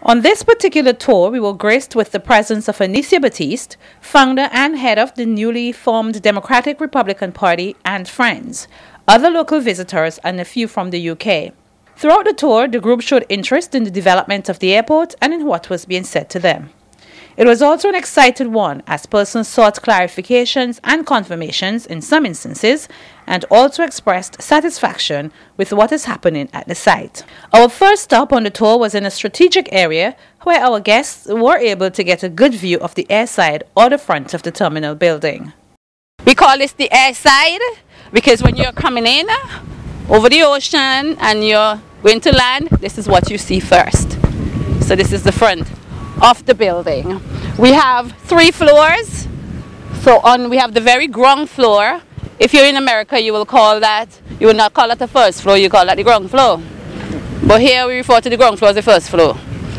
On this particular tour, we were graced with the presence of Anicia Batiste, founder and head of the newly formed Democratic Republican Party and friends, other local visitors, and a few from the UK. Throughout the tour, the group showed interest in the development of the airport and in what was being said to them. It was also an excited one, as persons sought clarifications and confirmations in some instances, and also expressed satisfaction with what is happening at the site. Our first stop on the tour was in a strategic area where our guests were able to get a good view of the airside or the front of the terminal building. We call this the airside because when you're coming in over the ocean and you're going to land, this is what you see first. So this is the front of the building. We have 3 floors. So we have the very ground floor. If you're in America, you will not call that the first floor, you call that the ground floor. But here we refer to the ground floor as the first floor.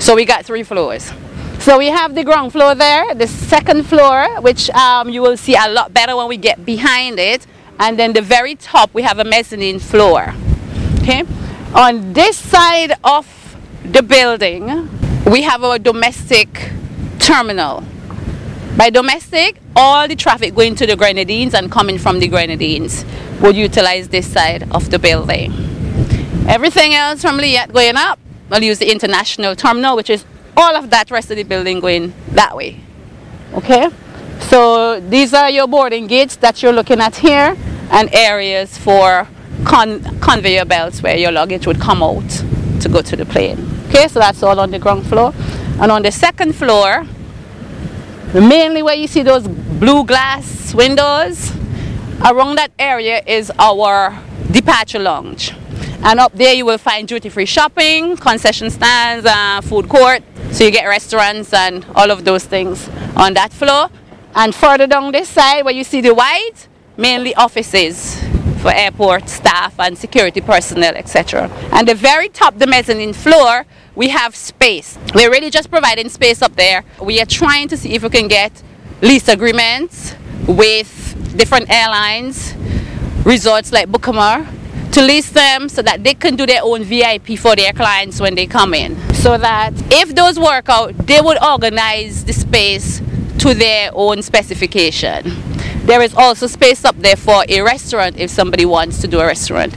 So we got 3 floors. So we have the ground floor there, the second floor, which you will see a lot better when we get behind it. And then the very top, we have a mezzanine floor. Okay. On this side of the building, we have our domestic terminal. By domestic, all the traffic going to the Grenadines and coming from the Grenadines would utilize this side of the building. Everything else from Liat going up will use the international terminal, which is all of that rest of the building going that way. Okay, so these are your boarding gates that you're looking at here, and areas for conveyor belts where your luggage would come out to go to the plane. Okay, so that's all on the ground floor. And on the second floor, mainly where you see those blue glass windows, around that area is our departure lounge. And up there you will find duty-free shopping, concession stands, food court. So you get restaurants and all of those things on that floor. And further down this side where you see the white, mainly offices for airport staff and security personnel, etc. And the very top, the mezzanine floor, we have space. We're really just providing space up there. We are trying to see if we can get lease agreements with different airlines, resorts like Bukamar, to lease them so that they can do their own VIP for their clients when they come in. So that if those work out, they would organize the space to their own specification. There is also space up there for a restaurant if somebody wants to do a restaurant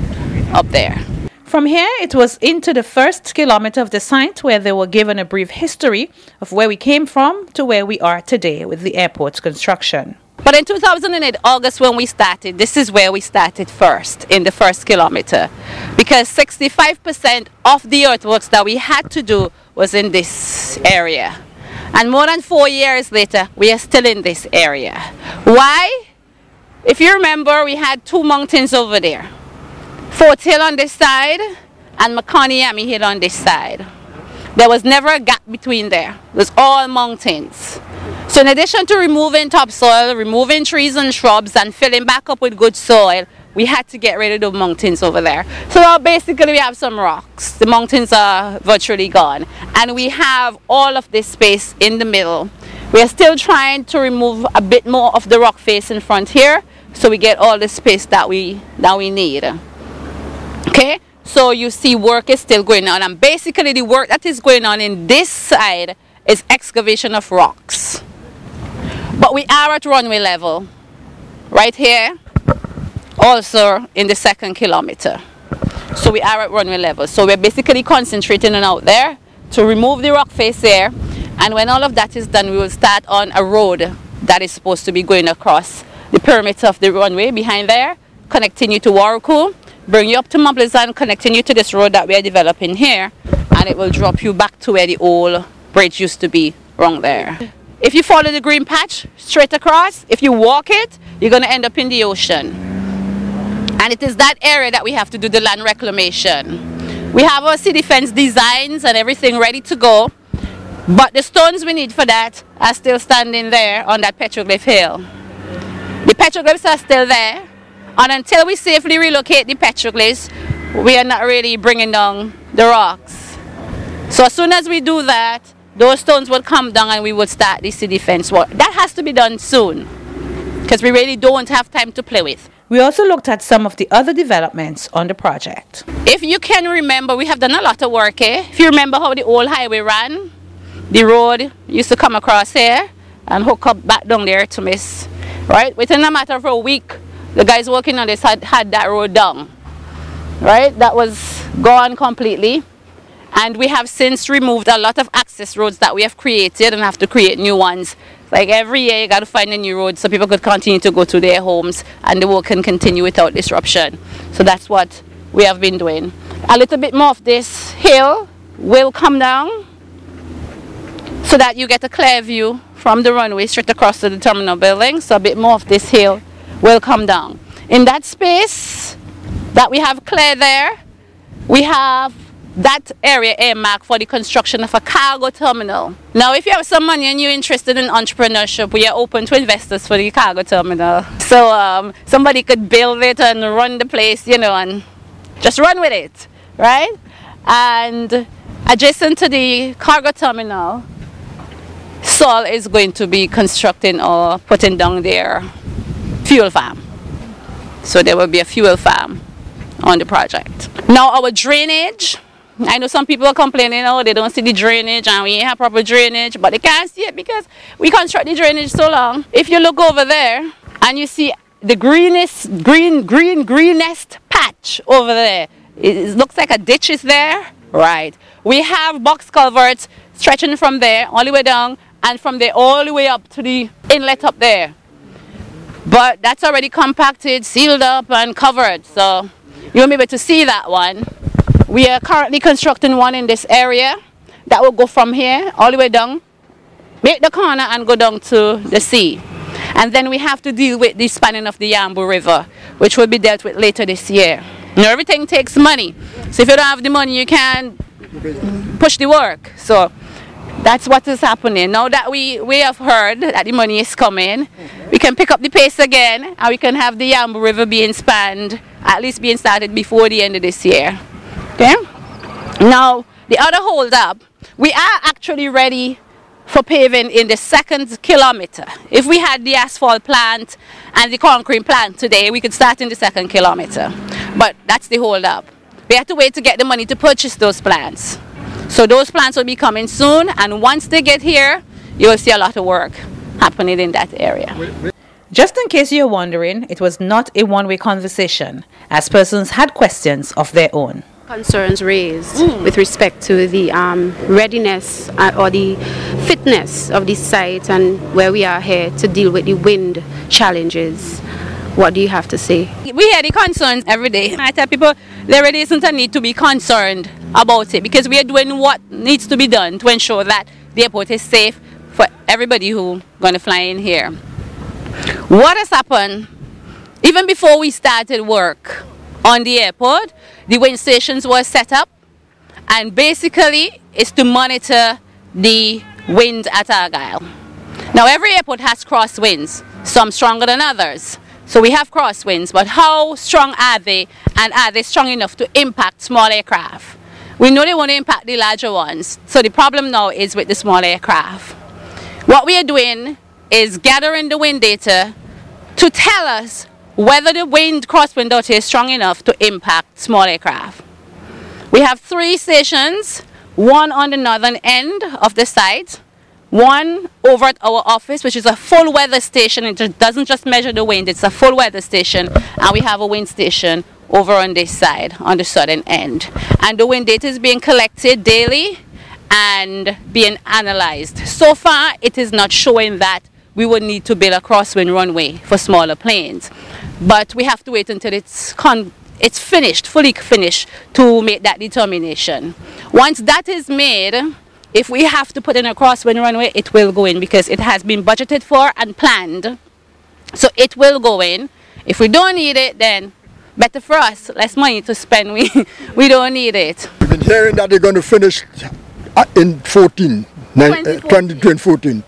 up there. From here, it was into the first kilometer of the site where they were given a brief history of where we came from to where we are today with the airport's construction. But in 2008, August, when we started, this is where we started first, in the first kilometer. Because 65% of the earthworks that we had to do was in this area. And more than 4 years later, we are still in this area. Why? If you remember, we had 2 mountains over there. Fort Hill on this side and Makani Hill on this side. There was never a gap between there. It was all mountains. So in addition to removing topsoil, removing trees and shrubs and filling back up with good soil, we had to get rid of the mountains over there. So now basically we have some rocks. The mountains are virtually gone. And we have all of this space in the middle. We are still trying to remove a bit more of the rock face in front here, so we get all the space that we need. Okay, so you see work is still going on. And basically the work that is going on in this side is excavation of rocks. But we are at runway level. Right here. Also in the second kilometer. So we are at runway level. So we're basically concentrating on out there to remove the rock face there. And when all of that is done, we will start on a road that is supposed to be going across the perimeter of the runway behind there, connecting you to Warraku, bring you up to Mount Pleasant, connecting you to this road that we are developing here, and it will drop you back to where the old bridge used to be around there. If you follow the green patch straight across, if you walk it, you're going to end up in the ocean. And it is that area that we have to do the land reclamation. We have our city fence designs and everything ready to go, but the stones we need for that are still standing there on that petroglyph hill. The petroglyphs are still there, and until we safely relocate the petroglyphs, we are not really bringing down the rocks. So as soon as we do that, those stones will come down and we will start the city fence work. That has to be done soon, because we really don't have time to play with. We also looked at some of the other developments on the project. If you can remember, we have done a lot of work here. If you remember how the old highway ran, the road used to come across here and hook up back down there to Miss. Right? Within a matter of a week, the guys working on this had that road down. Right? That was gone completely. And we have since removed a lot of access roads that we have created and have to create new ones. Like every year you got to find a new road so people could continue to go to their homes and the work can continue without disruption. So that's what we have been doing. A little bit more of this hill will come down so that you get a clear view from the runway straight across to the terminal building. So a bit more of this hill will come down. In that space that we have clear there, we have that area earmarked for the construction of a cargo terminal. Now, if you have some money and you're interested in entrepreneurship, we are open to investors for the cargo terminal. So somebody could build it and run the place, you know, and just run with it, right? And adjacent to the cargo terminal, Sol is going to be constructing or putting down their fuel farm. So there will be a fuel farm on the project. Now, our drainage, I know some people are complaining, oh, they don't see the drainage and we ain't have proper drainage, but they can't see it because we construct the drainage so long. If you look over there and you see the greenest patch over there, it looks like a ditch is there, right? We have box culverts stretching from there all the way down and from there all the way up to the inlet up there. But that's already compacted, sealed up and covered, so you won't be able to see that one. We are currently constructing one in this area that will go from here all the way down, make the corner and go down to the sea. And then we have to deal with the spanning of the Yambu River, which will be dealt with later this year. You know, everything takes money. So if you don't have the money, you can't push the work. So that's what is happening. Now that we have heard that the money is coming, we can pick up the pace again and we can have the Yambu River being spanned, at least being started before the end of this year. Okay? Now, the other hold up, we are actually ready for paving in the 2nd kilometer. If we had the asphalt plant and the concrete plant today, we could start in the 2nd kilometer. But that's the hold up. We have to wait to get the money to purchase those plants. So those plants will be coming soon, and once they get here, you will see a lot of work happening in that area. Just in case you're wondering, it was not a one-way conversation, as persons had questions of their own. Concerns raised with respect to the readiness or the fitness of the site and where we are here to deal with the wind challenges. What do you have to say? We hear the concerns every day. I tell people there really isn't a need to be concerned about it because we are doing what needs to be done to ensure that the airport is safe for everybody who's going to fly in here. What has happened, even before we started work on the airport, the wind stations were set up, and basically it's to monitor the wind at Argyle. Now every airport has crosswinds, some stronger than others. So we have crosswinds, but how strong are they, and are they strong enough to impact small aircraft? We know they want to impact the larger ones, so the problem now is with the small aircraft. What we are doing is gathering the wind data to tell us whether the crosswind out here is strong enough to impact small aircraft. We have 3 stations, one on the northern end of the site, one over at our office, which is a full weather station. It doesn't just measure the wind, it's a full weather station, and we have a wind station over on this side, on the southern end. And the wind data is being collected daily and being analyzed. So far, it is not showing that we would need to build a crosswind runway for smaller planes. But we have to wait until it's finished, fully finished, to make that determination. Once that is made, if we have to put in a crosswind runway, it will go in because it has been budgeted for and planned. So it will go in. If we don't need it, then better for us, less money to spend. We don't need it. We've been hearing that they're going to finish in 2014.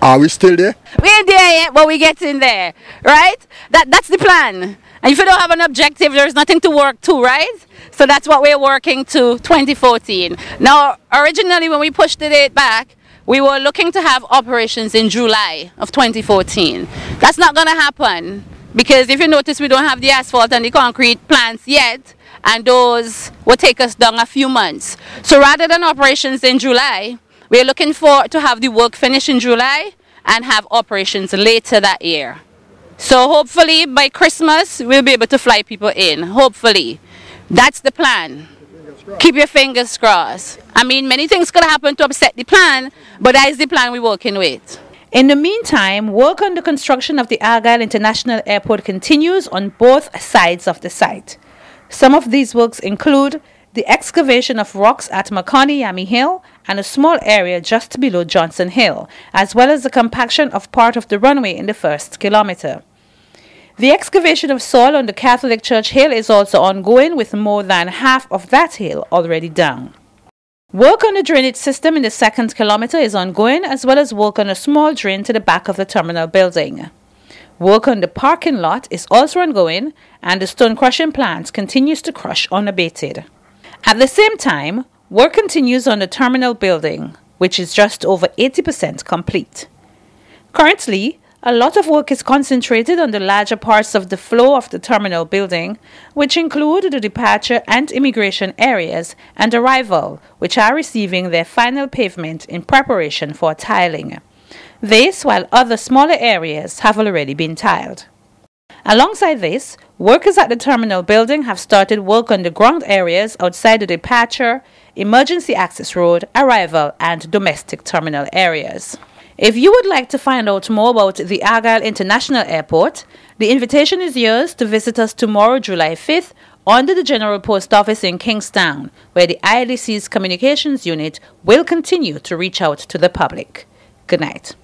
Are we still there? We ain't there yet, but we get in there, right? That's the plan. And if you don't have an objective, there's nothing to work to, right? So that's what we're working to, 2014. Now, originally when we pushed the date back, we were looking to have operations in July of 2014. That's not going to happen Because if you notice, we don't have the asphalt and the concrete plants yet, and those will take us down a few months. So rather than operations in July, we're looking to have the work finished in July and have operations later that year. So hopefully by Christmas, we'll be able to fly people in, hopefully. That's the plan. Keep your fingers crossed. I mean, many things could happen to upset the plan, but that is the plan we're working with. In the meantime, work on the construction of the Argyle International Airport continues on both sides of the site. Some of these works include the excavation of rocks at Makani Yami Hill and a small area just below Johnson Hill, as well as the compaction of part of the runway in the first kilometer. The excavation of soil on the Catholic Church Hill is also ongoing, with more than half of that hill already down. Work on the drainage system in the second kilometer is ongoing, as well as work on a small drain to the back of the terminal building. Work on the parking lot is also ongoing, and the stone crushing plant continues to crush unabated. At the same time, work continues on the terminal building, which is just over 80% complete. Currently, a lot of work is concentrated on the larger parts of the flow of the terminal building, which include the departure and immigration areas and arrival, which are receiving their final pavement in preparation for tiling. This, while other smaller areas have already been tiled. Alongside this, workers at the terminal building have started work on the ground areas outside the departure, emergency access road, arrival, and domestic terminal areas. If you would like to find out more about the Argyle International Airport, the invitation is yours to visit us tomorrow, July 5th, under the General Post Office in Kingstown, where the ILDC's Communications Unit will continue to reach out to the public. Good night.